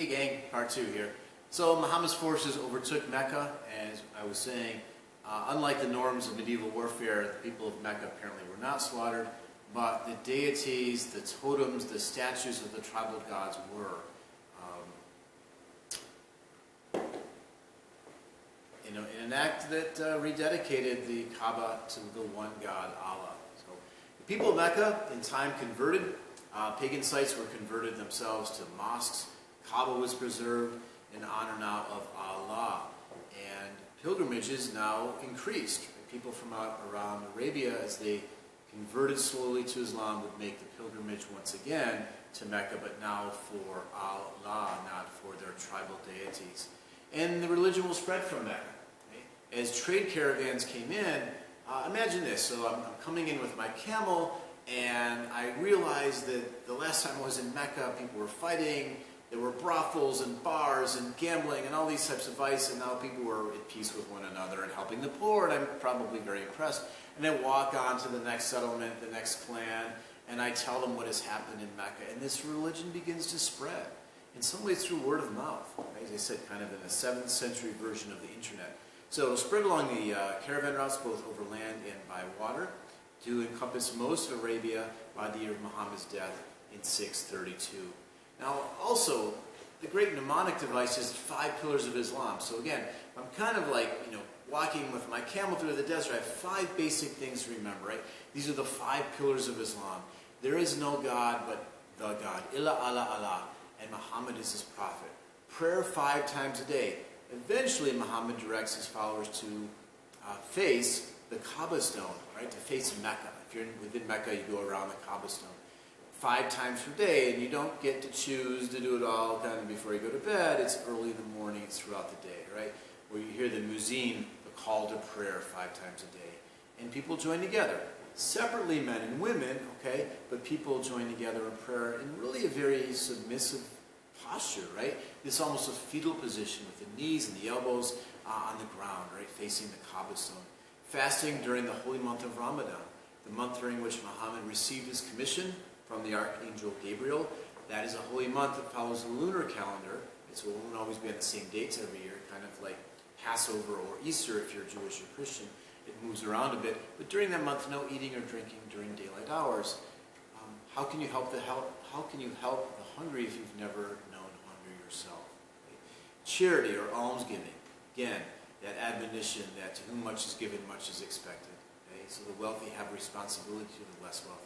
Hey gang, part 2 here. So Muhammad's forces overtook Mecca, as I was saying. Unlike the norms of medieval warfare, the people of Mecca apparently were not slaughtered, but the deities, the totems, the statues of the tribal gods were. In an act that rededicated the Kaaba to the one God, Allah. So the people of Mecca in time converted. Pagan sites were converted themselves to mosques. Kaaba was preserved in honor now of Allah. And pilgrimages now increased. People from around Arabia, as they converted slowly to Islam, would make the pilgrimage once again to Mecca, but now for Allah, not for their tribal deities. And the religion will spread from Mecca. Okay? As trade caravans came in, imagine this. So I'm coming in with my camel, and I realized that the last time I was in Mecca, people were fighting. There were brothels and bars and gambling and all these types of vice, and now people were at peace with one another and helping the poor, and I'm probably very impressed. And then walk on to the next settlement, the next clan, and I tell them what has happened in Mecca. And this religion begins to spread, in some ways through word of mouth. Right? As I said, kind of in a 7th century version of the internet. So it'll spread along the caravan routes, both over land and by water, to encompass most of Arabia by the year of Muhammad's death in 632. Now, also, the great mnemonic device is 5 pillars of Islam. So again, I'm kind of like, walking with my camel through the desert. I have 5 basic things to remember, right? These are the 5 pillars of Islam. There is no God but the God. Illa Allah Allah. And Muhammad is his prophet. Prayer 5 times a day. Eventually, Muhammad directs his followers to face the Kaaba stone, right? To face Mecca. If you're within Mecca, you go around the Kaaba stone 5 times per day, and you don't get to choose to do it all kind of before you go to bed. It's early in the morning, it's throughout the day, right? Where you hear the muezzin, the call to prayer 5 times a day. And people join together. Separately, men and women, okay? But people join together in prayer in really a very submissive posture, right? This almost a fetal position with the knees and the elbows on the ground, right? Facing the Kaaba stone. Fasting during the holy month of Ramadan, the month during which Muhammad received his commission from the Archangel Gabriel. That is a holy month that follows the lunar calendar. So it won't always be on the same dates every year, kind of like Passover or Easter if you're Jewish or Christian. It moves around a bit. But during that month, no eating or drinking during daylight hours. How can you help the hungry if you've never known hunger yourself? Right? Charity or almsgiving. Again, that admonition that to whom much is given, much is expected. Okay? So the wealthy have responsibility to the less wealthy.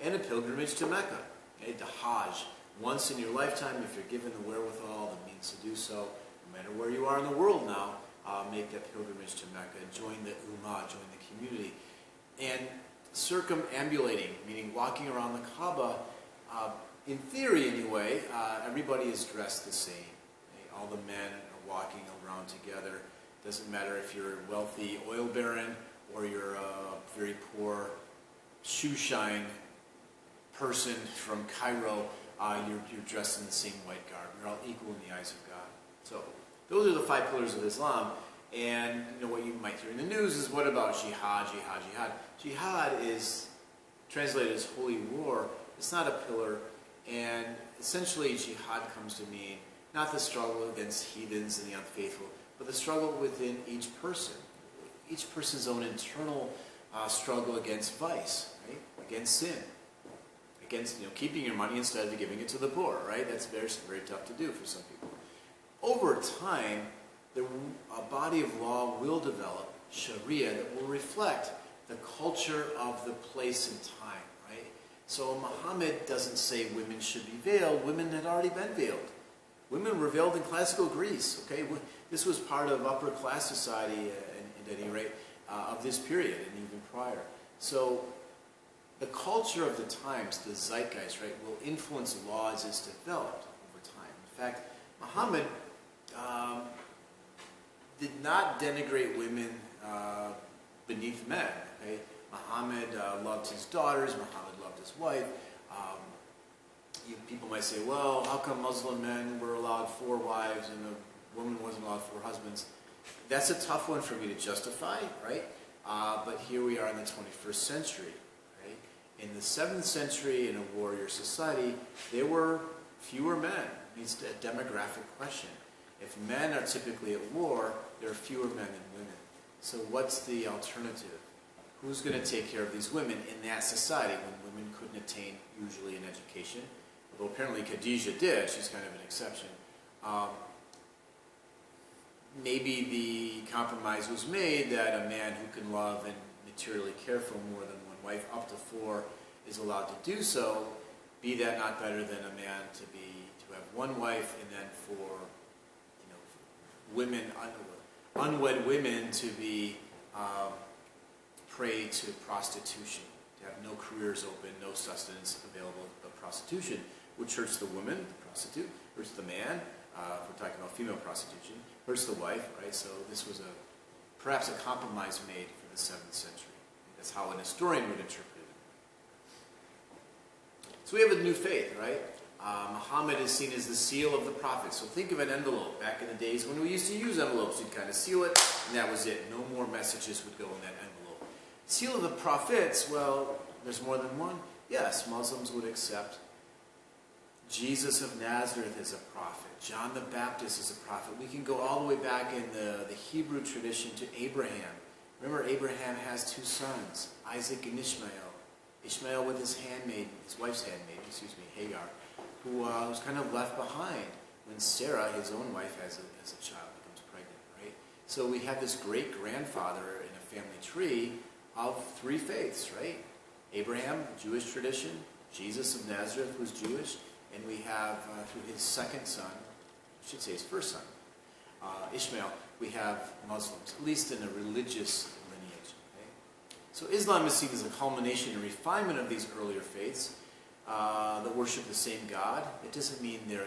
And a pilgrimage to Mecca, okay? The Hajj. Once in your lifetime, if you're given the wherewithal, the means to do so, no matter where you are in the world now, make that pilgrimage to Mecca, join the Ummah, join the community. And circumambulating, meaning walking around the Kaaba, in theory anyway, everybody is dressed the same. Okay? All the men are walking around together. Doesn't matter if you're a wealthy oil baron or you're a very poor shoe shine person from Cairo, you're dressed in the same white garb. You're all equal in the eyes of God. So those are the 5 pillars of Islam. And what you might hear in the news is, what about jihad, jihad, jihad? Jihad is translated as holy war. It's not a pillar. And essentially jihad comes to mean not the struggle against heathens and the unfaithful, but the struggle within each person. Each person's own internal struggle against vice, right? Against sin. Against keeping your money instead of giving it to the poor, right? That's very, very tough to do for some people. Over time, a body of law will develop, Sharia, that will reflect the culture of the place and time, right? So Muhammad doesn't say women should be veiled. Women had already been veiled. Women were veiled in classical Greece, okay? This was part of upper class society, at any rate, of this period and even prior. So the culture of the times, the zeitgeist, right, will influence law as it's developed over time. In fact, Muhammad did not denigrate women beneath men. Okay? Muhammad loved his daughters. Muhammad loved his wife. People might say, well, how come Muslim men were allowed 4 wives and a woman wasn't allowed 4 husbands? That's a tough one for me to justify, right? But here we are in the 21st century. Right? In the 7th century, in a warrior society, there were fewer men. It's a demographic question. If men are typically at war, there are fewer men than women. So what's the alternative? Who's going to take care of these women in that society when women couldn't attain usually an education? Although apparently Khadijah did. She's kind of an exception. Maybe the compromise was made that a man who can love and materially care for more than one wife, up to 4, is allowed to do so. Be that not better than a man to have one wife, and then for women, unwed women, to be prey to prostitution, to have no careers open, no sustenance available but prostitution, which hurts the woman, the prostitute, hurts the man. If we're talking about female prostitution, hurts the wife, right? So this was perhaps a compromise made for the 7th century. That's how an historian would interpret it. So we have a new faith, right? Muhammad is seen as the seal of the prophet. So think of an envelope. Back in the days when we used to use envelopes, you'd kind of seal it, and that was it. No more messages would go in that envelope. Seal of the prophets, well, there's more than one. Yes, Muslims would accept Jesus of Nazareth as a prophet. John the Baptist is a prophet. We can go all the way back in the Hebrew tradition to Abraham. Remember, Abraham has 2 sons, Isaac and Ishmael. Ishmael with his wife's handmaid, Hagar, who was kind of left behind when Sarah, his own wife, as a child, becomes pregnant, right? So we have this great-grandfather in a family tree of 3 faiths, right? Abraham, Jewish tradition. Jesus of Nazareth was Jewish. And we have, through his second son, I should say his first son, Ishmael, we have Muslims, at least in a religious lineage. Okay? So Islam is seen as a culmination and refinement of these earlier faiths that worship the same God. It doesn't mean they're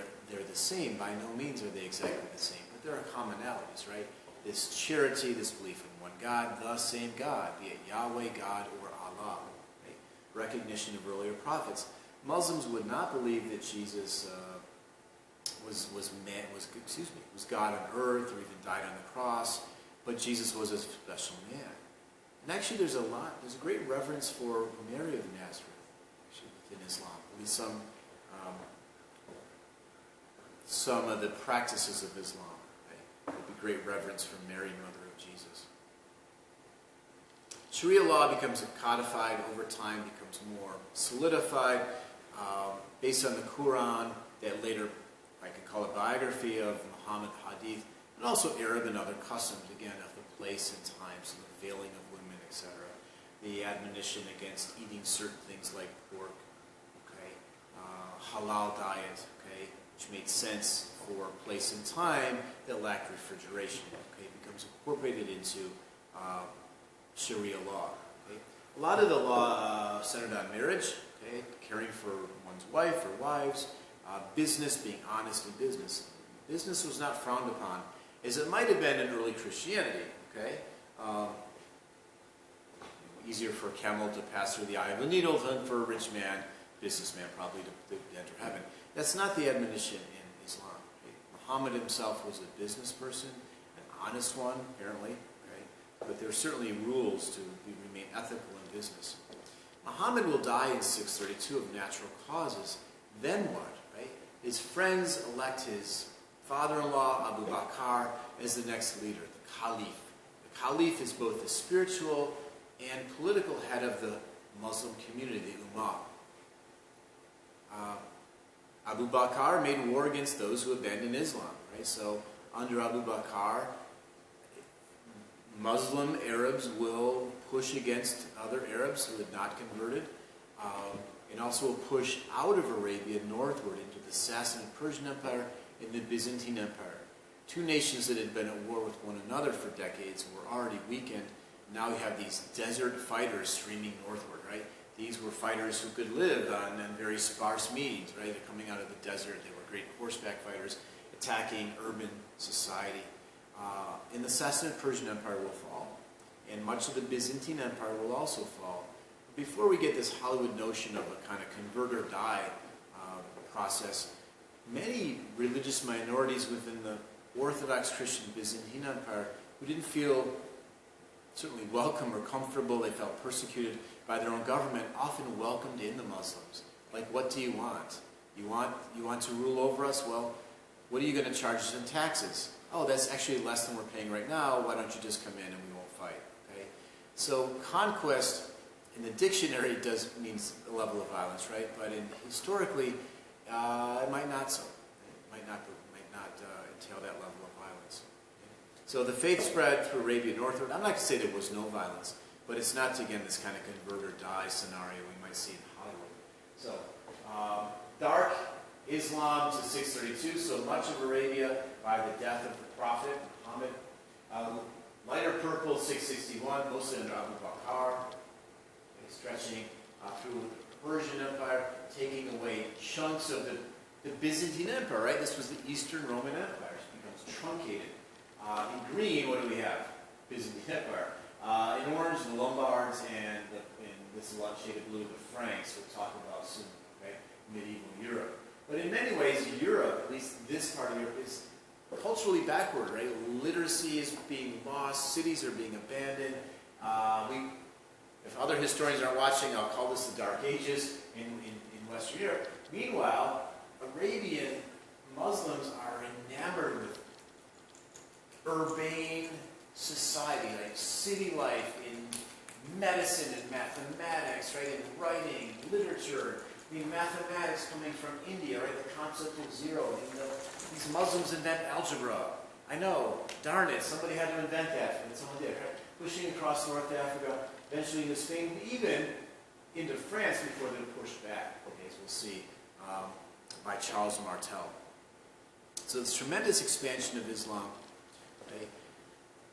the same. By no means are they exactly the same. But there are commonalities, right? This charity, this belief in one God, the same God, be it Yahweh, God, or Allah. Right? Recognition of earlier prophets. Muslims would not believe that Jesus was God on earth or even died on the cross, but Jesus was a special man. And actually, there's a great reverence for Mary of Nazareth, actually, within Islam. At least some of the practices of Islam. Right? There'd be great reverence for Mary, mother of Jesus. Sharia law becomes codified over time, becomes more solidified, based on the Quran, that later, I could call it biography of Muhammad Hadith, and also Arab and other customs, again, of the place and times, and the veiling of women, etc. The admonition against eating certain things like pork, okay, halal diet, okay, which made sense for a place and time that lacked refrigeration, okay, becomes incorporated into Sharia law. Okay. A lot of the law centered on marriage, okay, caring for one's wife or wives, business, being honest in business. Business was not frowned upon, as it might have been in early Christianity, okay? Easier for a camel to pass through the eye of a needle than for a rich man, businessman probably, to enter heaven. That's not the admonition in Islam. Okay? Muhammad himself was a business person, an honest one, apparently, right? But there are certainly rules to remain ethical in business. Muhammad will die in 632 of natural causes. Then what, right? His friends elect his father-in-law, Abu Bakr, as the next leader, the Caliph. The Caliph is both the spiritual and political head of the Muslim community, the Ummah. Abu Bakr made war against those who abandoned Islam, right? So under Abu Bakr, Muslim Arabs will push against other Arabs who had not converted, and also will push out of Arabia northward into the Sassanid Persian Empire and the Byzantine Empire. 2 nations that had been at war with one another for decades were already weakened. Now we have these desert fighters streaming northward, right? These were fighters who could live on very sparse means, right? They're coming out of the desert. They were great horseback fighters attacking urban society. And the Sassanid Persian Empire will fall, and much of the Byzantine Empire will also fall. Before we get this Hollywood notion of a kind of convert or die process, many religious minorities within the Orthodox Christian Byzantine Empire who didn't feel certainly welcome or comfortable, they felt persecuted by their own government, often welcomed in the Muslims. Like, what do you want? You want to rule over us? Well, what are you going to charge us in taxes? Oh, that's actually less than we're paying right now. Why don't you just come in and we won't fight? Okay? So conquest in the dictionary means a level of violence, right? But historically, it might not so. It might not entail that level of violence. Okay? So the faith spread through Arabia northward. I'm not going to say there was no violence, but it's not, again, this kind of convert or die scenario we might see in Hollywood. So, dark Islam to 632, so much of Arabia by the death of the Prophet Muhammad. Lighter purple, 661, mostly under Abu Bakr, stretching through the Persian Empire, taking away chunks of the Byzantine Empire, right? This was the Eastern Roman Empire. It becomes truncated. In green, what do we have? Byzantine Empire. In orange, the Lombards, and in this light shaded blue, the Franks, we'll talk about soon, okay? Medieval Europe. But in many ways, Europe, at least this part of Europe, is culturally backward, right? Literacy is being lost, cities are being abandoned. If other historians aren't watching, I'll call this the Dark Ages in Western Europe. Meanwhile, Arabian Muslims are enamored with urbane society, like city life, in medicine and mathematics, right? In writing, literature. I mean, mathematics coming from India, right? The concept of zero. I mean, these Muslims invent algebra. I know, darn it, somebody had to invent that, and someone did, right? Pushing across North Africa, eventually into Spain, even into France before they're pushed back, okay, as we'll see, by Charles Martel. So this tremendous expansion of Islam, okay?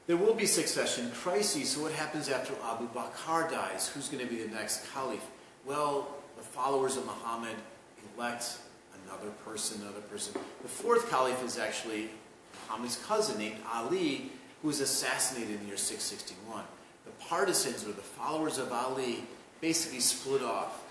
There will be succession crises, so what happens after Abu Bakr dies? Who's going to be the next caliph? Well, the followers of Muhammad elect another person. The fourth caliph is actually Muhammad's cousin named Ali, who was assassinated in the year 661. The partisans, or the followers of Ali, basically split off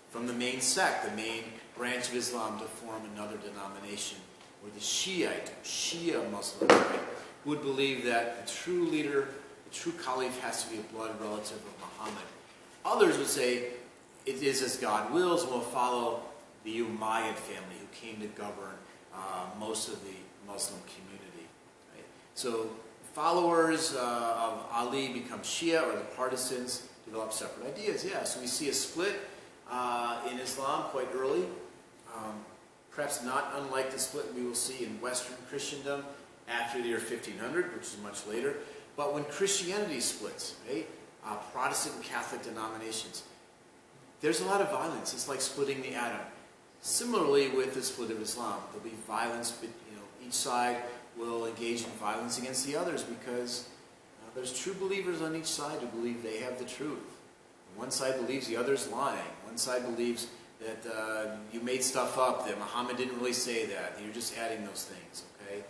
from the main sect, the main branch of Islam, to form another denomination, or the Shia Muslims, right, who would believe that the true leader, the true caliph, has to be a blood relative of Muhammad. Others would say, it is as God wills, and will follow the Umayyad family, who came to govern most of the Muslim community. Right? So followers of Ali become Shia, or the partisans develop separate ideas. Yeah, so we see a split in Islam quite early, perhaps not unlike the split we will see in Western Christendom after the year 1500, which is much later. But when Christianity splits, right, Protestant and Catholic denominations, there's a lot of violence. It's like splitting the atom. Similarly, with the split of Islam, there'll be violence, but each side will engage in violence against the others, because there's true believers on each side who believe they have the truth. One side believes the other's lying. One side believes that you made stuff up, that Muhammad didn't really say that. You're just adding those things, okay?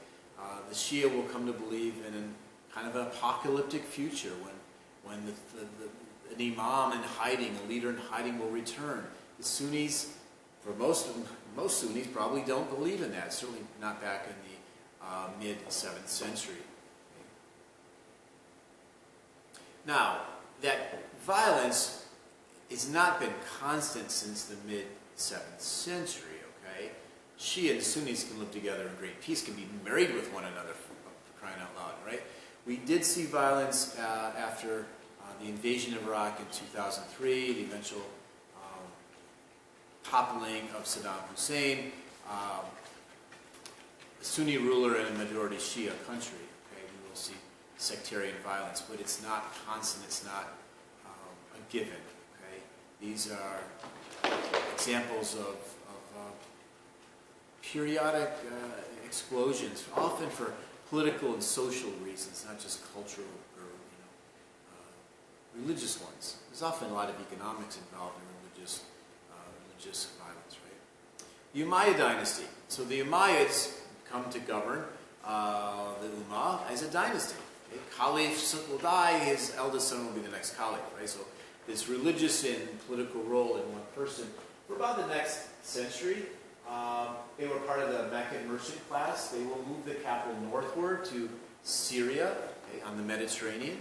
The Shia will come to believe in kind of an apocalyptic future when an imam in hiding, a leader in hiding, will return. The Sunnis, for most Sunnis, probably don't believe in that. Certainly not back in the mid-7th century. Now, that violence has not been constant since the mid-7th century, okay? Shia and Sunnis can live together in great peace, can be married with one another, for crying out loud, right? We did see violence after the invasion of Iraq in 2003, the eventual toppling of Saddam Hussein, a Sunni ruler in a majority Shia country. Okay, we will see sectarian violence, but it's not constant, it's not a given. Okay, these are examples of periodic explosions, often for political and social reasons, not just cultural or religious ones. There's often a lot of economics involved in religious violence, right? The Umayyad dynasty. So the Umayyads come to govern the Ummah as a dynasty. Okay? Caliph will die, his eldest son will be the next caliph, right? So this religious and political role in one person. For about the next century, they were part of the Meccan merchant class. They will move the capital northward to Syria, okay, on the Mediterranean.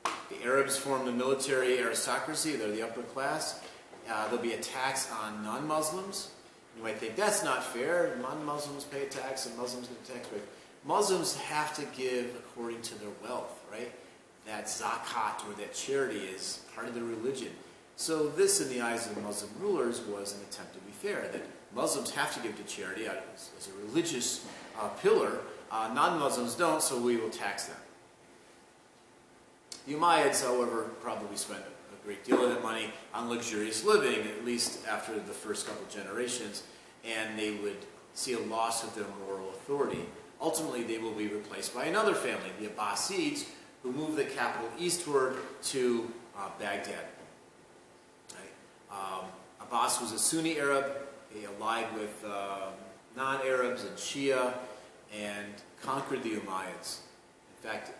The Arabs formed a military aristocracy. They're the upper class. there'll be a tax on non-Muslims. You might think that's not fair. Non-Muslims pay a tax and Muslims get a tax break. Muslims have to give according to their wealth, right? That zakat, or that charity, is part of their religion. So this, in the eyes of the Muslim rulers, was an attempt to be fair, that Muslims have to give to charity as a religious pillar. Non-Muslims don't, so we will tax them. The Umayyads, however, probably spent a great deal of that money on luxurious living, at least after the first couple generations, and they would see a loss of their moral authority. Ultimately, they will be replaced by another family, the Abbasids, who moved the capital eastward to Baghdad. Right? Abbas was a Sunni Arab. He allied with non-Arabs and Shia and conquered the Umayyads. In fact,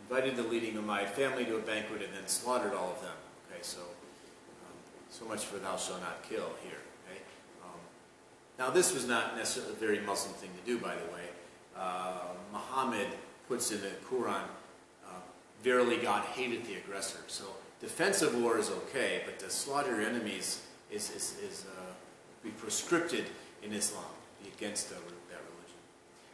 invited the leading Umayyad family to a banquet and then slaughtered all of them. Okay, so much for thou shalt not kill here. Okay? Now, this was not necessarily a very Muslim thing to do, by the way. Muhammad puts in the Quran, verily God hated the aggressor. So defensive war is okay, but to slaughter your enemies is be proscripted in Islam, be against that religion.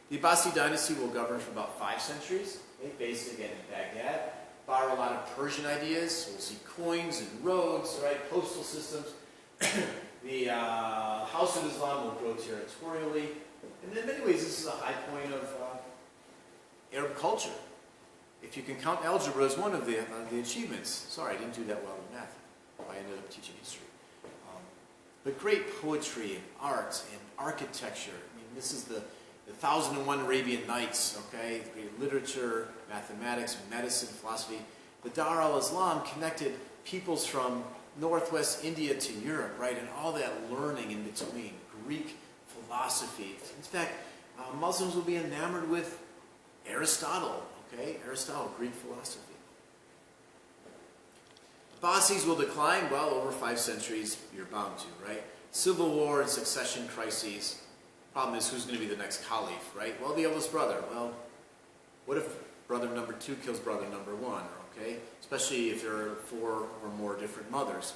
The Abbasid dynasty will govern for about 5 centuries, okay, based again in Baghdad. Borrow a lot of Persian ideas. So we'll see coins and roads, right, postal systems. The House of Islam will grow territorially. And in many ways, this is a high point of Arab culture. If you can count algebra as one of the achievements. Sorry, I didn't do that well in math. I ended up teaching history. But great poetry and art and architecture. I mean, this is the 1001 Arabian Nights, okay? Great literature, mathematics, medicine, philosophy. The Dar al-Islam connected peoples from northwest India to Europe, right? And all that learning in between. Greek philosophy. In fact, Muslims will be enamored with Aristotle, okay? Aristotle, Greek philosophy. Abbasids will decline. Well, over 5 centuries, you're bound to, right? Civil war and succession crises. Problem is, who's going to be the next caliph, right? Well, the eldest brother. Well, what if brother number 2 kills brother number 1, okay? Especially if there are 4 or more different mothers.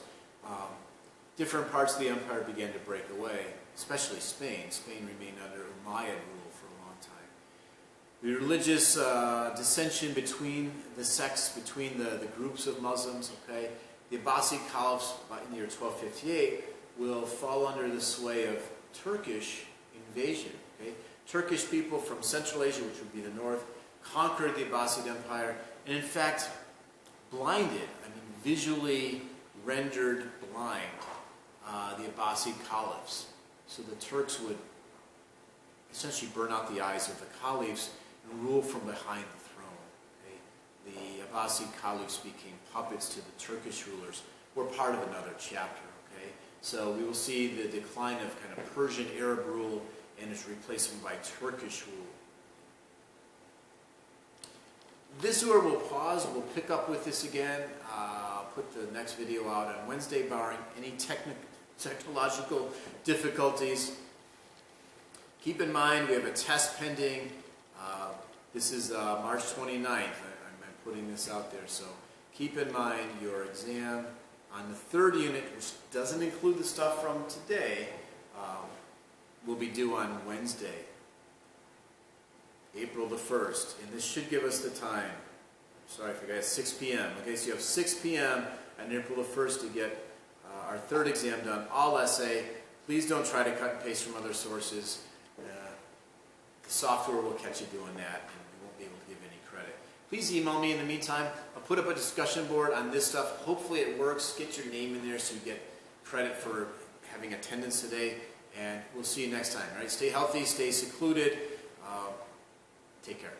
Different parts of the empire began to break away, especially Spain. Spain remained under Umayyad rule for a long time. The religious dissension between the sects, between the groups of Muslims, okay? The Abbasid caliphs in the year 1258 will fall under the sway of Turkish invasion, okay? Turkish people from Central Asia, which would be the north, conquered the Abbasid Empire, and in fact, blinded, visually rendered blind, the Abbasid caliphs. So the Turks would essentially burn out the eyes of the caliphs and rule from behind the throne. Okay? The Abbasid caliphs became puppets to the Turkish rulers. We're part of another chapter. Okay? So we will see the decline of kind of Persian Arab rule and its replacement by Turkish rule. This is where we'll pause. We'll pick up with this again. Put the next video out on Wednesday, barring any technological difficulties. Keep in mind we have a test pending. This is March 29th. I'm putting this out there. So keep in mind your exam on the 3rd unit, which doesn't include the stuff from today, will be due on Wednesday, April the 1st. And this should give us the time. Sorry, I forgot, 6 p.m. Okay, so you have 6 p.m. on April the 1st to get our 3rd exam done, all essay. Please don't try to cut and paste from other sources. The software will catch you doing that, and you won't be able to give any credit. Please email me in the meantime. I'll put up a discussion board on this stuff. Hopefully it works. Get your name in there so you get credit for having attendance today, and we'll see you next time. All right? Stay healthy, stay secluded. Take care.